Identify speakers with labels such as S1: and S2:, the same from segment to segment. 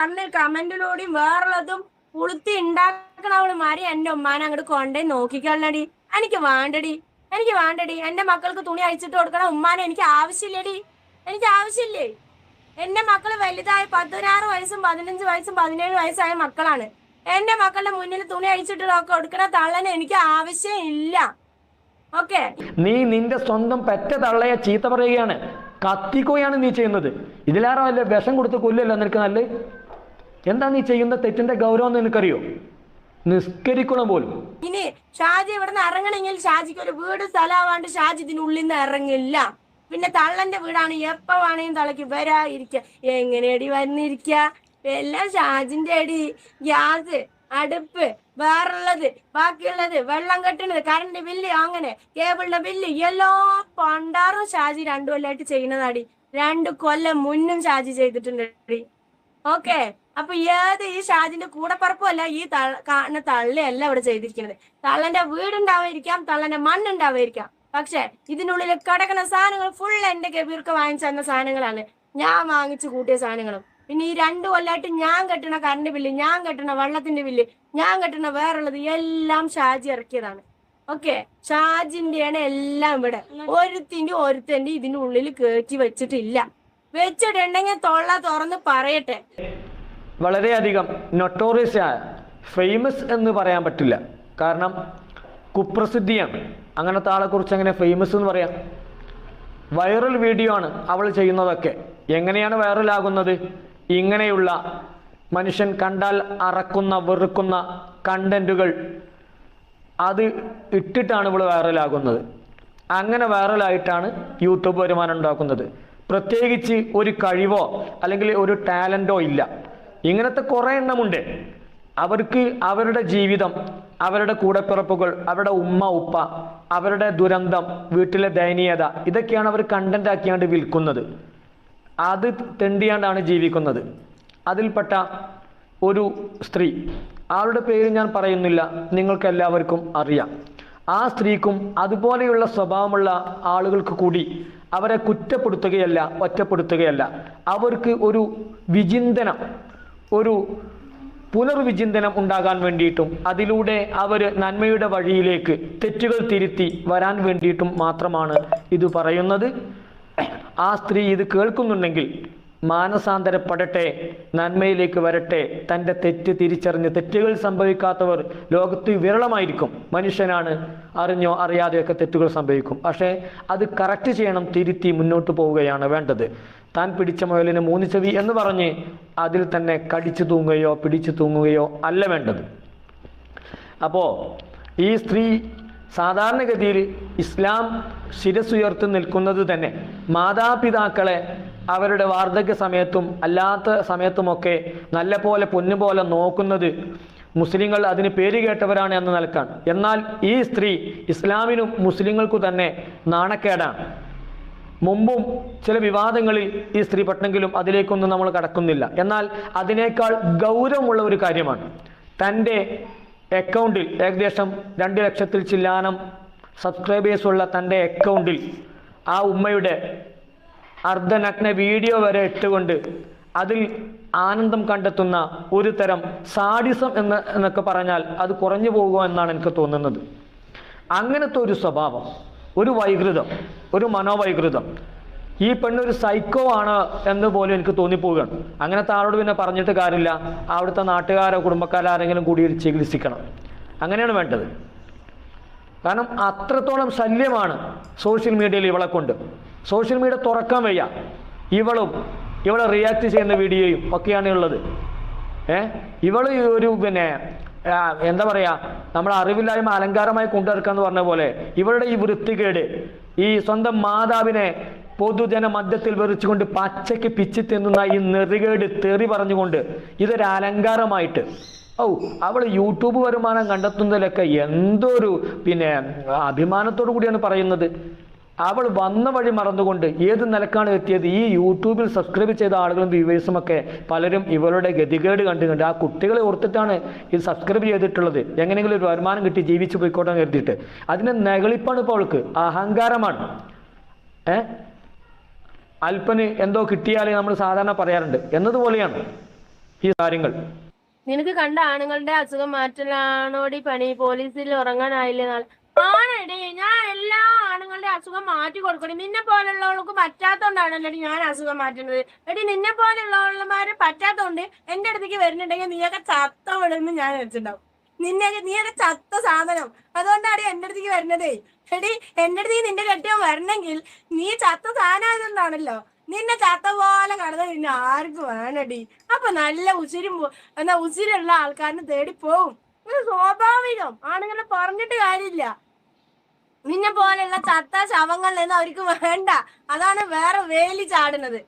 S1: പറഞ്ഞ കമന്റിലൂടെയും വേറുള്ളതും പുളുത്തി ഉണ്ടാക്കണവളുമാരി എന്റെ ഉമ്മാനെ അങ്ങോട്ട് കൊണ്ടേ നോക്കിക്കള്ളടി. എനിക്ക് വേണ്ടടി. എന്റെ മക്കൾക്ക് തുണി അയച്ചിട്ട് കൊടുക്കണം ഉമ്മാനെ എനിക്ക് ആവശ്യമില്ലടി. എനിക്ക് ആവശ്യമില്ലേ. എന്റെ മക്കള് വലുതായ 16 വയസ്സും 15 വയസ്സും 17 വയസ്സായ മക്കളാണ്. എന്റെ മക്കളുടെ മുന്നിൽ തുണി അയച്ചിട്ട് കൊടുക്കണ തള്ളനെ എനിക്ക് ആവശ്യമില്ല. ഓക്കെ,
S2: നീ നിന്റെ സ്വന്തം പെറ്റ തള്ളയെ ചീത്ത പറയുകയാണ്, കത്തിക്കുകയാണ് നീ ചെയ്യുന്നത്. ഇതിലേറെ വല്ല വിഷം കൊടുത്ത് കൊല്ലല്ലോ നിനക്ക് നല്ല. എന്താ നീ ചെയ്യുന്ന തെറ്റിന്റെ ഗൗരവം നിനക്കറിയോ? നിസ്കരിക്കണം പോലും.
S1: ഇനി ഷാജി ഇവിടുന്ന് ഇറങ്ങണമെങ്കിൽ ഷാജിക്ക് ഒരു വീട് സ്ഥലമാവാണ്ട് ഷാജി ഇതിനുള്ളിൽ നിന്ന് ഇറങ്ങില്ല. പിന്നെ തള്ളന്റെ വീടാണ്, എപ്പ വേണേലും തളയ്ക്ക് വരാതിരിക്ക. എങ്ങനെയടി വന്നിരിക്ക? എല്ലാം ഷാജിന്റെ അടി. ഗ്യാസ്, അടുപ്പ്, വേറുള്ളത്, ബാക്കിയുള്ളത്, വെള്ളം കെട്ടുന്നത്, കറണ്ട് ബില്ല്, അങ്ങനെ കേബിളിന്റെ ബില്ല്, എല്ലാ പണ്ടാറും ഷാജി 2 കൊല്ലമായിട്ട് ചെയ്യുന്നതാടി. 2 കൊല്ലം മുന്നും ഷാജി ചെയ്തിട്ടുണ്ട്. ഓക്കെ, അപ്പൊ ഏത് ഈ ഷാജിന്റെ കൂടപ്പറപ്പല്ല ഈ കാണുന്ന തള്ളയല്ല ഇവിടെ ചെയ്തിരിക്കുന്നത്. തള്ളന്റെ വീടുണ്ടാവായിരിക്കാം, തള്ളന്റെ മണ്ണുണ്ടാവായിരിക്കാം, പക്ഷെ ഇതിനുള്ളിൽ കിടക്കുന്ന സാധനങ്ങൾ ഫുൾ എന്റെ കബീർക്ക് വാങ്ങിച്ചു തന്ന സാധനങ്ങളാണ്, ഞാൻ വാങ്ങിച്ചു കൂട്ടിയ സാധനങ്ങളും. പിന്നെ ഈ 2 കൊല്ലമായിട്ട് ഞാൻ കെട്ടുന്ന കറണ്ട് ബില്ല്, ഞാൻ കെട്ടുന്ന വെള്ളത്തിന്റെ ബില്ല്, ഞാൻ കെട്ടുന്ന വേറുള്ളത് എല്ലാം ഷാജി ഇറക്കിയതാണ്. ഓക്കെ, ഷാജിന്റെയാണ് എല്ലാം ഇവിടെ. ഒരുത്തന്റെ ഇതിനുള്ളിൽ കയറ്റി വെച്ചിട്ടില്ല. വെച്ചിട്ടുണ്ടെങ്കിൽ തൊള്ള തുറന്ന് പറയട്ടെ.
S2: വളരെയധികം നൊട്ടോറിയസ്, ഫേമസ് എന്ന് പറയാൻ പറ്റില്ല, കാരണം കുപ്രസിദ്ധിയാണ്. അങ്ങനത്തെ ആളെ കുറിച്ച് എങ്ങനെ ഫേമസ് എന്ന് പറയാം? വൈറൽ വീഡിയോ ആണ് അവൾ ചെയ്യുന്നതൊക്കെ. എങ്ങനെയാണ് വൈറലാകുന്നത്? ഇങ്ങനെയുള്ള മനുഷ്യൻ കണ്ടാൽ അറക്കുന്ന വെറുക്കുന്ന കണ്ടന്റുകൾ അത് ഇട്ടിട്ടാണ് ഇവൾ വൈറലാകുന്നത്. അങ്ങനെ വൈറലായിട്ടാണ് യൂട്യൂബ് വരുമാനം ഉണ്ടാക്കുന്നത്. പ്രത്യേകിച്ച് ഒരു കഴിവോ അല്ലെങ്കിൽ ഒരു ടാലന്റോ ഇല്ല. ഇങ്ങനത്തെ കുറേ എണ്ണമുണ്ട്. അവർക്ക് അവരുടെ ജീവിതം, അവരുടെ കൂടപ്പിറപ്പുകൾ, അവരുടെ ഉമ്മ ഉപ്പ, അവരുടെ ദുരന്തം, വീട്ടിലെ ദയനീയത, ഇതൊക്കെയാണ് അവർ കണ്ടന്റ് ആക്കിയാണ്ട് വിൽക്കുന്നത്. അത് തെണ്ടിയാണ്ടാണ് ജീവിക്കുന്നത്. അതിൽപ്പെട്ട ഒരു സ്ത്രീ, ആളുടെ പേര് ഞാൻ പറയുന്നില്ല, നിങ്ങൾക്ക് എല്ലാവർക്കും അറിയാം. ആ സ്ത്രീക്കും അതുപോലെയുള്ള സ്വഭാവമുള്ള ആളുകൾക്ക് കൂടി അവരെ കുറ്റപ്പെടുത്തുകയല്ല, ഒറ്റപ്പെടുത്തുകയല്ല, അവർക്ക് ഒരു വിചിന്തനം, ഒരു പുനർവിചിന്തനം ഉണ്ടാകാൻ വേണ്ടിയിട്ടും അതിലൂടെ അവർ നന്മയുടെ വഴിയിലേക്ക് തെറ്റുകൾ തിരുത്തി വരാൻ വേണ്ടിയിട്ടും മാത്രമാണ് ഇത് പറയുന്നത്. ആ സ്ത്രീ ഇത് കേൾക്കുന്നുണ്ടെങ്കിൽ മാനസാന്തരപ്പെടട്ടെ, നന്മയിലേക്ക് വരട്ടെ. തൻ്റെ തെറ്റ് തിരിച്ചറിഞ്ഞ് തെറ്റുകൾ സംഭവിക്കാത്തവർ ലോകത്ത് വിരളമായിരിക്കും. മനുഷ്യനാണ്, അറിഞ്ഞോ അറിയാതെയൊക്കെ തെറ്റുകൾ സംഭവിക്കും. പക്ഷേ അത് കറക്റ്റ് ചെയ്യണം, തിരുത്തി മുന്നോട്ട് പോവുകയാണ് വേണ്ടത്. താൻ പിടിച്ച മുയലിന് 3 ചെവി എന്ന് പറഞ്ഞ് അതിൽ തന്നെ കടിച്ചു തൂങ്ങുകയോ പിടിച്ചു തൂങ്ങുകയോ അല്ല വേണ്ടത്. അപ്പോൾ ഈ സ്ത്രീ സാധാരണഗതിയിൽ ഇസ്ലാം ശിരസുയർത്തി നിൽക്കുന്നത് തന്നെ മാതാപിതാക്കളെ അവരുടെ വാർദ്ധക്യ സമയത്തും അല്ലാത്ത സമയത്തുമൊക്കെ നല്ല പോലെ പൊന്നുപോലെ നോക്കുന്നത് മുസ്ലിങ്ങൾ അതിന് പേര് കേട്ടവരാണ് എന്ന നിലക്കാണ്. എന്നാൽ ഈ സ്ത്രീ ഇസ്ലാമിനും മുസ്ലിങ്ങൾക്കു തന്നെ നാണക്കേടാണ്. മുമ്പും ചില വിവാദങ്ങളിൽ ഈ സ്ത്രീ പെട്ടെങ്കിലും അതിലേക്കൊന്നും നമ്മൾ കടക്കുന്നില്ല. എന്നാൽ അതിനേക്കാൾ ഗൗരവമുള്ള ഒരു കാര്യമാണ്, തൻ്റെ അക്കൗണ്ടിൽ ഏകദേശം 2 ലക്ഷത്തിൽ ചില്ലാനം സബ്സ്ക്രൈബേഴ്സുള്ള തൻ്റെ അക്കൗണ്ടിൽ ആ ഉമ്മയുടെ അർദ്ധനഗ്ന വീഡിയോ വരെ ഇട്ടുകൊണ്ട് അതിൽ ആനന്ദം കണ്ടെത്തുന്ന ഒരു തരം സാഡിസം എന്നൊക്കെ പറഞ്ഞാൽ അത് കുറഞ്ഞു പോകുമോ എന്നാണ് എനിക്ക് തോന്നുന്നത്. അങ്ങനത്തെ ഒരു സ്വഭാവം, ഒരു വൈകൃതം, ഒരു മനോവൈകൃതം, ഈ പെണ്ണൊരു സൈക്കോ ആണ് എന്ന് പോലും എനിക്ക് തോന്നിപ്പോവുകയാണ്. അങ്ങനത്തെ ആളോട് പിന്നെ പറഞ്ഞിട്ട് കാര്യമില്ല, അവിടുത്തെ നാട്ടുകാരോ കുടുംബക്കാരോ ആരെങ്കിലും കൂടി ചികിത്സിക്കണം. അങ്ങനെയാണ് വേണ്ടത്. കാരണം അത്രത്തോളം ശല്യമാണ് സോഷ്യൽ മീഡിയയിൽ ഇവളെ കൊണ്ട്. സോഷ്യൽ മീഡിയ തുറക്കാൻ വയ്യ. ഇവളെ റിയാക്ട് ചെയ്യുന്ന വീഡിയോയും ഒക്കെയാണ് ഉള്ളത്. ഇവള് ഒരു എന്താ പറയാ, നമ്മൾ അറിവില്ലായ്മ അലങ്കാരമായി കൊണ്ടുനടക്കാന്ന് പറഞ്ഞ പോലെ ഇവരുടെ ഈ വൃത്തികേട്, ഈ സ്വന്തം മാതാവിനെ പൊതുജന മധ്യത്തിൽ വെറിച്ചുകൊണ്ട് പച്ചയ്ക്ക് പിച്ചി തിന്നുന്ന ഈ നെറികേട് തെറി പറഞ്ഞുകൊണ്ട് ഇതൊരു അലങ്കാരമായിട്ട്, അവൾ യൂട്യൂബ് വരുമാനം കണ്ടെത്തുന്നതിലൊക്കെ എന്തൊരു അഭിമാനത്തോടു കൂടിയാണ് പറയുന്നത്. അവൾ വന്ന വഴി മറന്നുകൊണ്ട് ഏത് നിലക്കാണ് എത്തിയത്? ഈ യൂട്യൂബിൽ സബ്സ്ക്രൈബ് ചെയ്ത ആളുകളും വ്യൂവേഴ്സും ഒക്കെ പലരും ഇവളുടെ ഗതികേട് കണ്ടുകൊണ്ട് ആ കുട്ടികളെ ഓർത്തിട്ടാണ് ഇത് സബ്സ്ക്രൈബ് ചെയ്തിട്ടുള്ളത്. എങ്ങനെയെങ്കിലും ഒരു വരുമാനം കിട്ടി ജീവിച്ചു പോയിക്കോട്ടെ എന്ന് കരുതിയിട്ട്. അതിന് നെകളിപ്പാണ് ഇപ്പോൾ അവൾക്ക്, അഹങ്കാരമാണ്. അല്പന് എന്തോ കിട്ടിയാലേ നമ്മൾ സാധാരണ പറയാറുണ്ട് എന്നതുപോലെയാണ്. ഈ കാര്യങ്ങൾ.
S1: നിനക്ക് കണ്ട ആണുങ്ങളുടെ അസുഖം മാറ്റലാണോടി പണി? പോലീസിൽ ഉറങ്ങാനായില്ലേ നാളെ? ആണെടി, ഞാൻ എല്ലാ ആണുങ്ങളുടെ അസുഖം മാറ്റി കൊടുക്കണേ. നിന്നെ പോലുള്ളവർക്ക് പറ്റാത്തോണ്ടാണല്ലോ ഞാൻ അസുഖം മാറ്റുന്നത്. എടി, നിന്നെ പോലുള്ളവന്മാര് പറ്റാത്തോണ്ട് എന്റെ അടുത്തേക്ക് വരുന്നുണ്ടെങ്കിൽ നീയൊക്കെ ചത്ത വിടുന്ന് ഞാൻ വെച്ചിട്ടുണ്ടാവും. നീയൊക്കെ ചത്ത സാധനം. അതുകൊണ്ടാണ് എന്റെ അടുത്തേക്ക് വരുന്നതേ. എടി, എന്റെ അടുത്തേക്ക് നിന്റെ കെട്ടിയോ വരണമെങ്കിൽ നീ ചത്ത സാധനം. നിന്നെ ചത്ത പോലെ കടന്ന നിന്നെ ആർക്കും വേണടി. അപ്പൊ നല്ല ഉസിരുള്ള ആൾക്കാരനെ തേടി പോവും. സ്വാഭാവികം. ആണുങ്ങളെ പറഞ്ഞിട്ട് കാര്യമില്ല. നിന്നെ പോലെയുള്ള ചത്ത ശവങ്ങളിലൊന്നും അവർക്ക് വേണ്ട. അതാണ് വേറെ വേലി ചാടുന്നത്.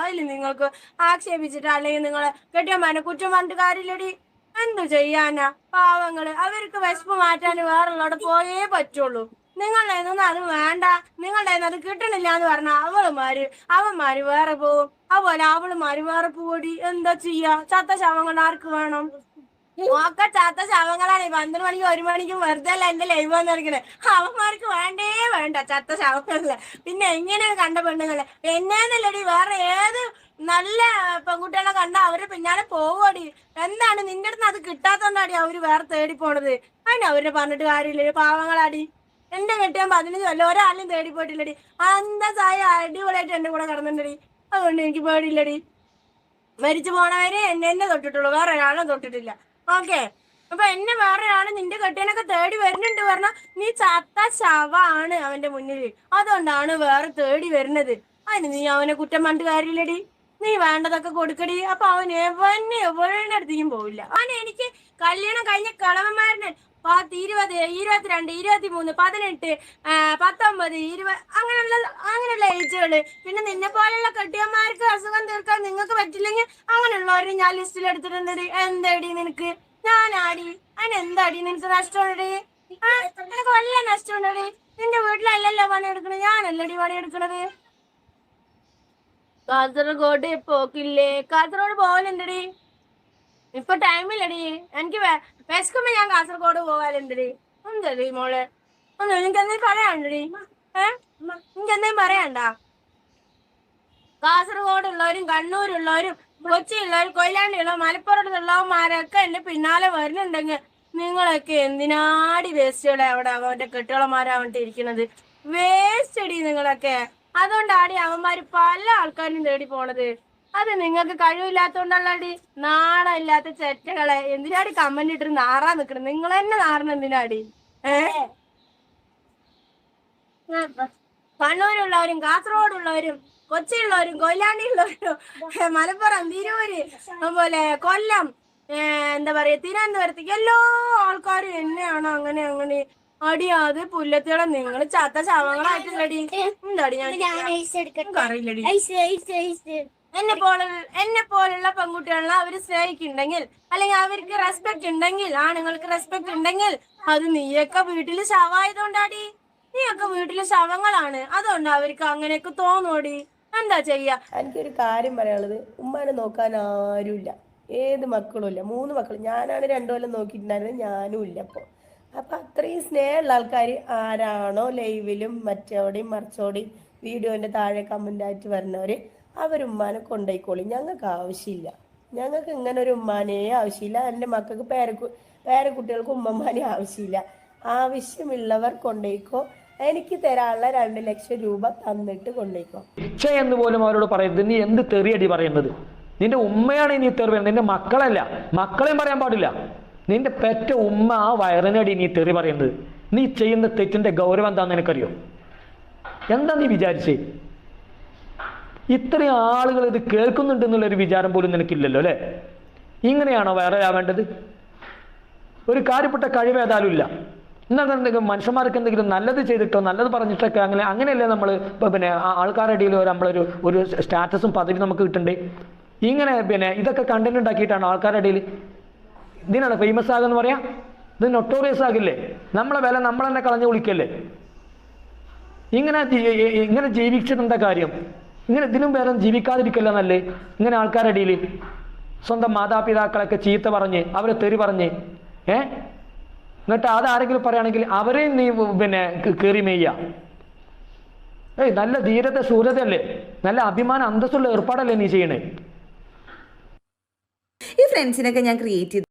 S1: അതിൽ നിങ്ങൾക്ക് ആക്ഷേപിച്ചിട്ട് അല്ലെങ്കിൽ നിങ്ങളെ കെട്ടിയമ്മനെ കുറ്റം പറഞ്ഞിട്ട് കാര്യമില്ലടി. എന്തു ചെയ്യാനാ? പാവങ്ങള് അവർക്ക് വിശപ്പ് മാറ്റാൻ വേറുള്ളവിടെ പോയേ പറ്റുള്ളൂ. നിങ്ങളുടെ അത് വേണ്ട, നിങ്ങളുടെ അത് കിട്ടണില്ല എന്ന് പറഞ്ഞാൽ അവന്മാര് വേറെ പോവും. അതുപോലെ അവളുമാര് വേറെ പോടി. എന്താ ചെയ്യാ? ചത്ത ശവങ്ങൾ ആർക്ക് വേണം? ഒക്കെ ചത്ത ശവങ്ങളാണ്. 12 മണിക്കും 1 മണിക്കും വെറുതെ അല്ല എന്റെ ലൈവ് വന്നിരിക്കണേ. അവന്മാർക്ക് വേണ്ട ചത്ത ശവങ്ങളില്. പിന്നെ എങ്ങനെയാണ് കണ്ട പെണ്ണുങ്ങളെ? എന്നേന്നല്ലടി, വേറെ ഏത് നല്ല പെൺകുട്ടികളെ കണ്ട അവര് പിന്നാലെ പോവടി. എന്താണ് നിന്റെ അടുത്ത് അത് കിട്ടാത്തോണ്ടാടി അവര് വേറെ തേടി പോണത്. അതിന് അവരെ പറഞ്ഞിട്ട് കാര്യമില്ല. പാവങ്ങളാടി. എന്റെ കെട്ടിയാൻ 15 കൊല്ലം ഒരാളിനും തേടി പോയിട്ടില്ലടി. അന്തസായ അടിപൊളിയായിട്ട് എന്റെ കൂടെ കിടന്നിട്ടടി. അതുകൊണ്ട് എനിക്ക് പേടിയില്ലടി. മരിച്ചു പോണവര് എന്നെ തൊട്ടിട്ടുള്ളൂ, വേറെ ഒരാളും തൊട്ടിട്ടില്ല. ഓക്കെ. അപ്പൊ എന്നെ വേറെ ഒരാള് നിന്റെ കെട്ടിയനൊക്കെ തേടി വരുന്നുണ്ട് പറഞ്ഞാ നീ ചത്ത ശവാണ് അവന്റെ മുന്നിൽ. അതുകൊണ്ടാണ് വേറെ തേടി വരുന്നത്. അതിന് നീ അവനെ കുറ്റം പറഞ്ഞിട്ട് കാര്യമില്ലടി. നീ വേണ്ടതൊക്കെ കൊടുക്കടി. അപ്പൊ അവൻ എവരുടെ അടുത്തേക്കും പോവില്ല. എനിക്ക് കല്യാണം കഴിഞ്ഞ കളവന്മാരനെ 10, 20, 22, 23, 18, 19, 20 അങ്ങനെയുള്ള ഏജുകള്. പിന്നെ നിന്നെ പോലെയുള്ള കെട്ടിയന്മാർക്ക് അസുഖം തീർക്കാൻ നിങ്ങൾക്ക് പറ്റില്ലെങ്കിൽ അങ്ങനെയുള്ളവരെ ഞാൻ ലിസ്റ്റിൽ എടുത്തിട്ടുണ്ട്. എന്താടി നിനക്ക്? ഞാനാടി. അതിനെന്താടി നിനക്ക് നഷ്ടമുണ്ടടി? നിനക്ക് വല്ല നഷ്ടമുണ്ടടി? നിന്റെ വീട്ടിലല്ലല്ലോ പണിയെടുക്കണത്, ഞാനല്ലടി പണിയെടുക്കണത്. കാസർഗോഡ് പോക്കില്ലേ? കാസർഗോഡ് പോകലുണ്ടടി. ഇപ്പൊ ടൈമില്ലടി. എനിക്ക് വിശക്കുമ്പോ ഞാൻ കാസർഗോഡ് പോകാലുണ്ടടി. എന്തടി മോളെ? എനിക്കെന്തേലും പറയാണ്ടടി? എനിക്കെന്തേലും പറയണ്ട? കാസർഗോഡുള്ളവരും കണ്ണൂരുള്ളവരും കൊച്ചിയുള്ളവരും കൊയിലാണ്ടിയുള്ളവരും മലപ്പുറത്തുള്ളവന്മാരൊക്കെ എന്റെ പിന്നാലെ വരുന്നുണ്ടെങ്കിൽ നിങ്ങളൊക്കെ എന്തിനാടി വേസ്റ്റുകളെ അവിടെ അവന്റെ കെട്ടുകളന്മാരാവട്ടെ ഇരിക്കുന്നത്? വേസ്റ്റ് അടി നിങ്ങളൊക്കെ. അതുകൊണ്ടാടി അവന്മാര് പല ആൾക്കാരും തേടി പോണത്. അത് നിങ്ങൾക്ക് കഴിവില്ലാത്തോണ്ടല്ലടി. നാണമില്ലാത്ത ചെറ്റകളെ എന്തിനാടി കമന്റ് ഇട്ടിട്ട് നാറാ നിക്കണത്? നിങ്ങൾ തന്നെ നാറുന്ന എന്തിനാടി? കണ്ണൂരുള്ളവരും കാസർഗോഡുള്ളവരും കൊച്ചിയുള്ളവരും കൊയിലാണ്ടിയുള്ളവരും മലപ്പുറം തിരൂര് അതുപോലെ കൊല്ലം എന്താ പറയാ തിരുവനന്തപുരത്ത് എല്ലാ ആൾക്കാരും എന്നെയാണോ അങ്ങനെ അടിയാത് പുല്ലത്തിയോടെ നിങ്ങൾ ചത്ത ശവങ്ങളായിട്ടുള്ളടി. എന്താടി ഞാൻ അറിയില്ലടി. എന്നെ പോലുള്ള പെൺകുട്ടികളെ അവര് സ്നേഹിക്കുന്നുണ്ടെങ്കിൽ അല്ലെങ്കിൽ അവർക്ക് റെസ്പെക്ട് ഉണ്ടെങ്കിൽ, ആണുങ്ങൾക്ക് റെസ്പെക്ട് ഉണ്ടെങ്കിൽ അത് നീയൊക്കെ വീട്ടില് ശവമായതുകൊണ്ടാടി. നീയൊക്കെ വീട്ടില് ശവങ്ങളാണ്. അതുകൊണ്ട് അവർക്ക് അങ്ങനെയൊക്കെ തോന്നോടി. എന്താ ചെയ്യാ?
S3: എനിക്കൊരു കാര്യം പറയാനുള്ളത്, ഉമ്മാനെ നോക്കാൻ ആരുമില്ല. ഏത് മക്കളും ഇല്ല. 3 മക്കൾ. ഞാനാണ് 2 കൊല്ലം നോക്കിയിട്ടുണ്ടായിരുന്നത്. ഞാനും ഇല്ല അപ്പൊ അത്രയും സ്നേഹമുള്ള ആൾക്കാർ ആരാണോ ലൈവിലും മറ്റോടെയും മറിച്ചോടെയും വീഡിയോന്റെ താഴെ കമന്റ് ആയിട്ട് വരുന്നവര് അവരുമ്മാനെ കൊണ്ടുപോയിക്കോളി. ഞങ്ങൾക്ക് ആവശ്യമില്ല. ഞങ്ങൾക്ക് ഇങ്ങനെ ഒരു ഉമ്മാനേ ആവശ്യമില്ല. എൻ്റെ മക്കൾക്ക് പേരക്കുട്ടികൾക്ക് ഉമ്മമാനെ ആവശ്യമില്ല. ആവശ്യമുള്ളവർ കൊണ്ടുപോയിക്കോ. എനിക്ക് തരാനുള്ള 2 ലക്ഷം രൂപ തന്നിട്ട് കൊണ്ടുപോയിക്കോ.
S2: എന്ന് പോലും അവരോട് പറയുന്നത്. നീ എന്ത് തെറിയടി പറയുന്നത്? നിന്റെ ഉമ്മയാണ് നീ തെറി പറയുന്നത്, നിന്റെ മക്കളല്ല. മക്കളെയും പറയാൻ പാടില്ല. നിന്റെ പെറ്റ ഉമ്മ ആ വയറിനടി നീ തെറി പറയുന്നത്. നീ ചെയ്യുന്ന തെറ്റിന്റെ ഗൗരവം എന്താണെന്ന് എനിക്കറിയോ? എന്താ നീ വിചാരിച്ചേ? ഇത്രയും ആളുകൾ ഇത് കേൾക്കുന്നുണ്ട് എന്നുള്ളൊരു വിചാരം പോലും നിനക്കില്ലല്ലോ അല്ലെ? ഇങ്ങനെയാണോ വൈറലാവേണ്ടത്? ഒരു കാര്യപ്പെട്ട കഴിവ് ഏതായാലും ഇല്ല. എന്തെങ്കിലും മനുഷ്യന്മാർക്ക് എന്തെങ്കിലും നല്ലത് ചെയ്തിട്ടോ നല്ലത് പറഞ്ഞിട്ടൊക്കെ അങ്ങനെയല്ലേ നമ്മൾ പിന്നെ ആൾക്കാരുടെ ഇടയിൽ നമ്മളൊരു സ്റ്റാറ്റസും പദവി നമുക്ക് കിട്ടണ്ടേ? ഇങ്ങനെ ഇതൊക്കെ കണ്ടന്റ് ഉണ്ടാക്കിയിട്ടാണ് ആൾക്കാരുടെ ഇടയിൽ ഇതിനാണ് ഫേമസ് ആകുമെന്ന് പറയാം. ഇത് നൊട്ടോറിയസ് ആകില്ലേ? നമ്മളെ വില നമ്മൾ തന്നെ കളഞ്ഞു വിളിക്കല്ലേ? ഇങ്ങനെ ജീവിച്ചിട്ടെന്താ കാര്യം? ഇതിനും വേറെ ജീവിക്കാതിരിക്കല്ല നല്ലേ? ഇങ്ങനെ ആൾക്കാരുടെ ഇടയിൽ സ്വന്തം മാതാപിതാക്കളൊക്കെ ചീത്ത പറഞ്ഞ് അവരെ തെറി പറഞ്ഞ് എന്നിട്ട് അതാരെങ്കിലും പറയുകയാണെങ്കിൽ അവരെയും നീ കയറി മെയ്യ. നല്ല ധീരത ശൂരതയല്ലേ? നല്ല അഭിമാന അന്തസ്സുള്ള ഏർപ്പാടല്ലേ നീ ചെയ്യണേ?
S4: ഫ്രണ്ട്സിനൊക്കെ ഞാൻ ക്രിയേറ്റ് ചെയ്തു.